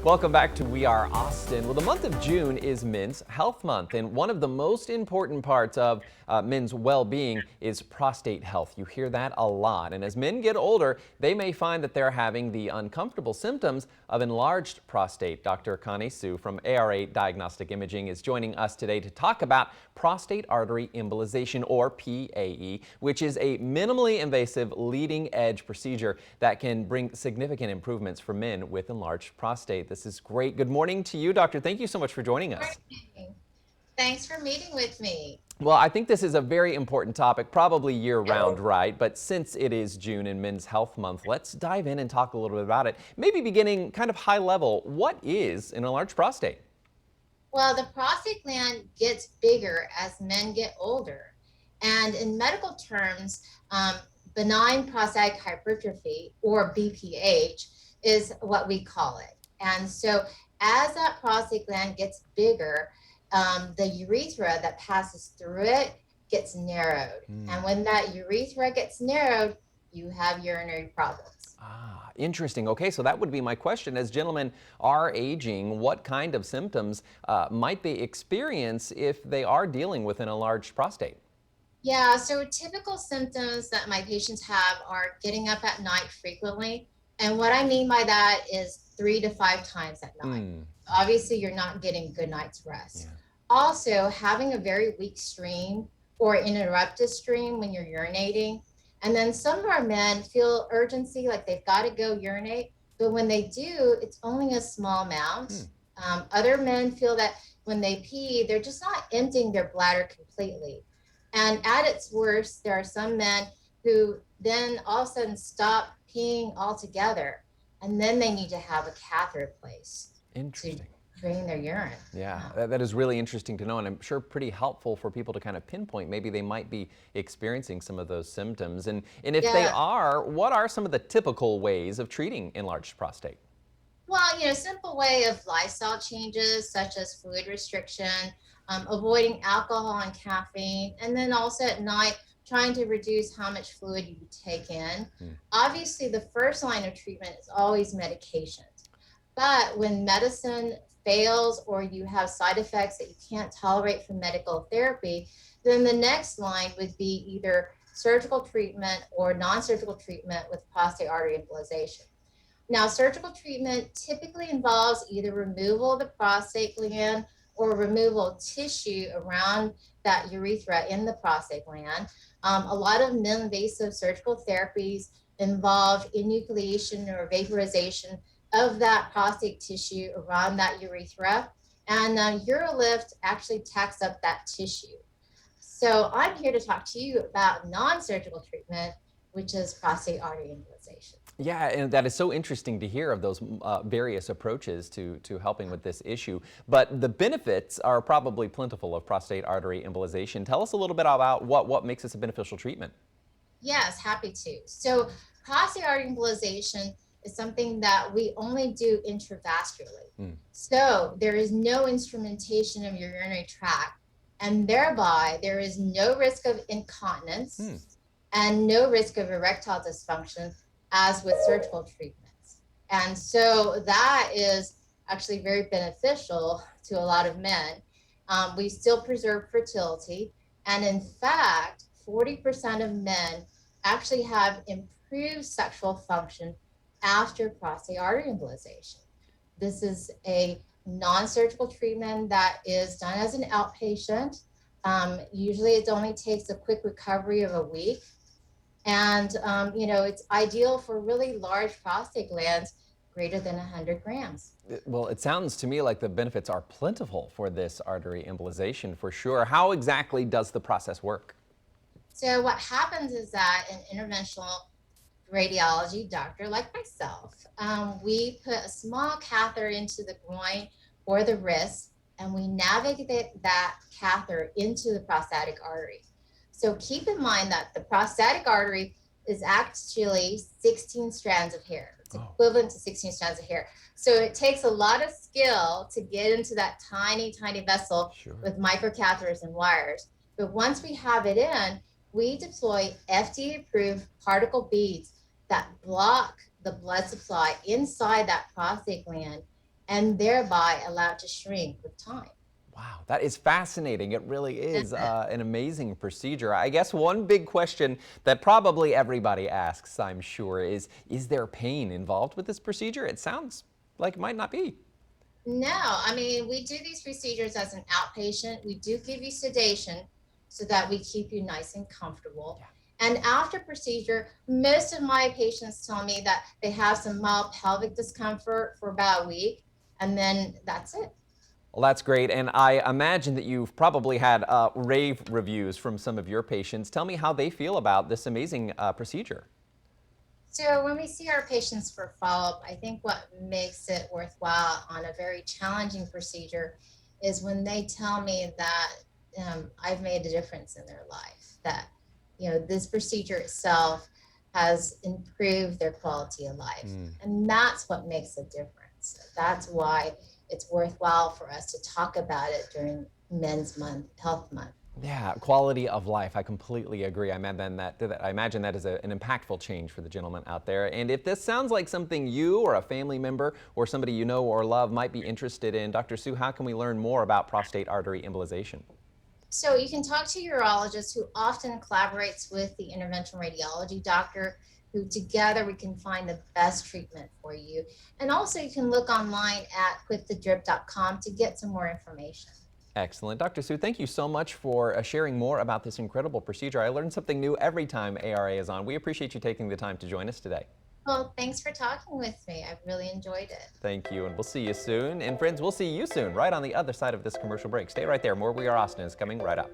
Welcome back to We Are Austin. Well, the month of June is Men's Health Month, and one of the most important parts of men's well-being is prostate health. You hear that a lot, and as men get older, they may find that they're having the uncomfortable symptoms of enlarged prostate. Dr. Connie Sue from ARA Diagnostic Imaging is joining us today to talk about prostate artery embolization, or PAE, which is a minimally invasive leading-edge procedure that can bring significant improvements for men with enlarged prostate. This is great. Good morning to you, Doctor. Thank you so much for joining us. Thanks for meeting with me. Well, I think this is a very important topic, probably year-round, right? But since it is June and Men's Health Month, let's dive in and talk a little bit about it. Maybe beginning kind of high level, what is an enlarged prostate? Well, the prostate gland gets bigger as men get older. And in medical terms, benign prostatic hypertrophy, or BPH, is what we call it. And so as that prostate gland gets bigger, the urethra that passes through it gets narrowed. And when that urethra gets narrowed, you have urinary problems. Ah, interesting. Okay, so that would be my question. As gentlemen are aging, what kind of symptoms might they experience if they are dealing with an enlarged prostate? Yeah, so typical symptoms that my patients have are getting up at night frequently. And what I mean by that is 3 to 5 times at night. Obviously, you're not getting good night's rest. Yeah. Also, having a very weak stream or interrupted stream when you're urinating. And then some of our men feel urgency, like they've got to go urinate. But when they do, it's only a small amount. Other men feel that when they pee, they're just not emptying their bladder completely. And at its worst, there are some men who then all of a sudden stop peeing altogether, and then they need to have a catheter placed to drain their urine. Yeah, that is really interesting to know, and I'm sure pretty helpful for people to kind of pinpoint maybe they might be experiencing some of those symptoms. And if they are, what are some of the typical ways of treating enlarged prostate? Well, simple way of lifestyle changes such as fluid restriction, avoiding alcohol and caffeine, and then also at night trying to reduce how much fluid you take in. Obviously, the first line of treatment is always medications. But when medicine fails or you have side effects that you can't tolerate from medical therapy, then the next line would be either surgical treatment or non-surgical treatment with prostate artery embolization. Now, surgical treatment typically involves either removal of the prostate gland or removal of tissue around that urethra in the prostate gland. A lot of non-invasive surgical therapies involve enucleation or vaporization of that prostate tissue around that urethra. And UroLift actually tacks up that tissue. So I'm here to talk to you about non-surgical treatment, which is prostate artery embolization. Yeah, and that is so interesting to hear of those various approaches to helping with this issue. But the benefits are probably plentiful of prostate artery embolization. Tell us a little bit about what makes this a beneficial treatment. Yes, happy to. So prostate artery embolization is something that we only do intravascularly. So there is no instrumentation of your urinary tract, and thereby there is no risk of incontinence and no risk of erectile dysfunction as with surgical treatments. And so that is actually very beneficial to a lot of men. We still preserve fertility. And in fact, 40% of men actually have improved sexual function after prostate artery embolization. This is a non-surgical treatment that is done as an outpatient. Usually it only takes a quick recovery of a week. And, it's ideal for really large prostate glands greater than 100 grams. Well, it sounds to me like the benefits are plentiful for this artery embolization for sure. How exactly does the process work? So what happens is that an interventional radiology doctor like myself, we put a small catheter into the groin or the wrist, and we navigate that catheter into the prostatic artery. So keep in mind that the prostatic artery is actually 16 strands of hair. It's equivalent to 16 strands of hair. So it takes a lot of skill to get into that tiny, tiny vessel with microcatheters and wires. But once we have it in, we deploy FDA-approved particle beads that block the blood supply inside that prostate gland and thereby allow it to shrink with time. Wow, that is fascinating. It really is an amazing procedure. I guess one big question that probably everybody asks, I'm sure, is there pain involved with this procedure? It sounds like it might not be. No, I mean, we do these procedures as an outpatient. We do give you sedation so that we keep you nice and comfortable. Yeah. And after procedure, most of my patients tell me that they have some mild pelvic discomfort for about a week, and then that's it. Well, that's great. And I imagine that you've probably had rave reviews from some of your patients. Tell me how they feel about this amazing procedure. So when we see our patients for follow-up, I think what makes it worthwhile on a very challenging procedure is when they tell me that I've made a difference in their life, that this procedure itself has improved their quality of life. And that's what makes a difference. That's why it's worthwhile for us to talk about it during Men's Month, Health Month. Yeah, quality of life. I completely agree. I imagine that is an impactful change for the gentleman out there. And if this sounds like something you or a family member or somebody you know or love might be interested in, Dr. Sue, how can we learn more about prostate artery embolization? So you can talk to your urologist, who often collaborates with the interventional radiology doctor, who together we can find the best treatment for you. And also you can look online at quitthedrip.com to get some more information. Excellent. Dr. Sue, thank you so much for sharing more about this incredible procedure. I learn something new every time ARA is on. We appreciate you taking the time to join us today. Well, thanks for talking with me. I've really enjoyed it. Thank you, and we'll see you soon. And friends, we'll see you soon right on the other side of this commercial break. Stay right there. More We Are Austin is coming right up.